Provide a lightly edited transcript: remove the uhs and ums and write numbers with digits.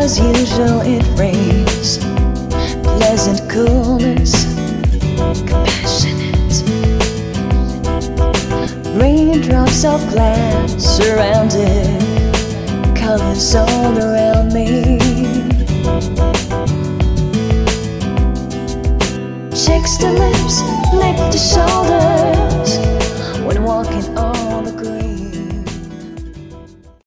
as usual it rains, pleasant coolness, compassionate. Raindrops of glass surrounded, colors all around me.